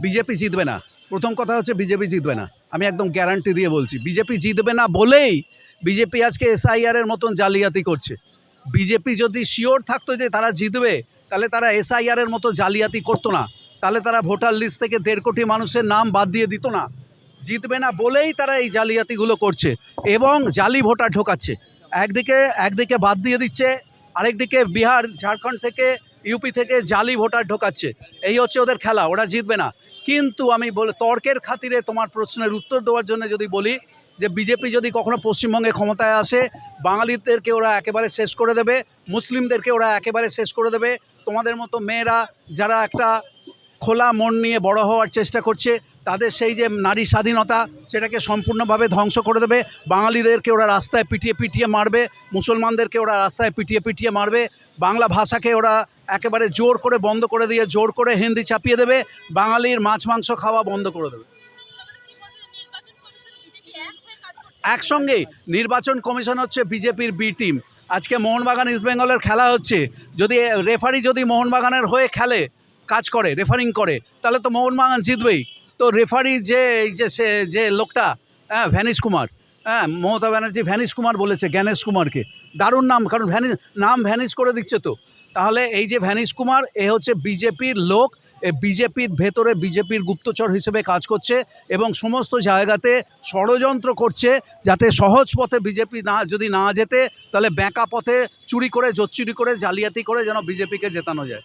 BJP জিতবে না। প্রথম কথা হচ্ছে বিজেপি জিতবে না, আমি একদম গ্যারান্টি দিয়ে বলছি। বিজেপি জিতবে না বলেই বিজেপি আজকে এসআইআরের মতন জালিয়াতি করছে। বিজেপি যদি শিওর থাকতো যে তারা জিতবে, তাহলে তারা এসআইআরের মতো জালিয়াতি করতো না, তাহলে তারা ভোটার লিস্ট থেকে 1.5 কোটি মানুষের নাম বাদ দিয়ে দিত না। জিতবে না বলেই তারা এই জালিয়াতিগুলো করছে এবং জালি ভোটার ঢোকাচ্ছে। একদিকে বাদ দিয়ে দিচ্ছে, আরেকদিকে বিহার, ঝাড়খণ্ড থেকে, ইউপি থেকে জালি ভোটার ঢোকাচ্ছে। এই হচ্ছে ওদের খেলা, ওরা জিতবে না। কিন্তু আমি তর্কের খাতিরে তোমার প্রশ্নের উত্তর দেওয়ার জন্য যদি বলি যে বিজেপি যদি কখনো পশ্চিমবঙ্গে ক্ষমতায় আসে, বাঙালিদেরকে ওরা একেবারে শেষ করে দেবে, মুসলিমদেরকে ওরা একেবারে শেষ করে দেবে। তোমাদের মতো মেয়েরা যারা একটা খোলা মন নিয়ে বড় হওয়ার চেষ্টা করছে, তাদের সেই যে নারী স্বাধীনতা, সেটাকে সম্পূর্ণভাবে ধ্বংস করে দেবে। বাঙালিদেরকে ওরা রাস্তায় পিটিয়ে পিটিয়ে মারবে, মুসলমানদেরকে ওরা রাস্তায় পিটিয়ে পিটিয়ে মারবে, বাংলা ভাষাকে ওরা একেবারে জোর করে বন্ধ করে দিয়ে জোর করে হিন্দি চাপিয়ে দেবে, বাঙালির মাছ মাংস খাওয়া বন্ধ করে দেবে। একসঙ্গেই নির্বাচন কমিশন হচ্ছে বিজেপির বি টিম। আজকে মোহনবাগান ইস্টবেঙ্গলের খেলা হচ্ছে, যদি রেফারি যদি মোহনবাগানের হয়ে খেলে, কাজ করে, রেফারিং করে, তাহলে তো মোহনবাগান জিতবেই। তো রেফারি যে লোকটা, হ্যাঁ, ভ্যানিশ কুমার, হ্যাঁ, মমতা ব্যানার্জি ভ্যানিশ কুমার বলেছে জ্ঞানেশ কুমারকে, দারুণ নাম, কারণ নাম ভ্যানিশ করে দিচ্ছে তো। তাহলে এই যে ভ্যানিশ কুমার, এ হচ্ছে বিজেপির লোক, এ বিজেপির ভেতরে বিজেপির গুপ্তচর হিসেবে কাজ করছে এবং সমস্ত জায়গাতে ষড়যন্ত্র করছে যাতে সহজ পথে বিজেপি যদি না জেতে, তাহলে বেঁকা পথে চুরি করে, জোচ্চুরি করে, জালিয়াতি করে যেন বিজেপিকে জেতানো যায়।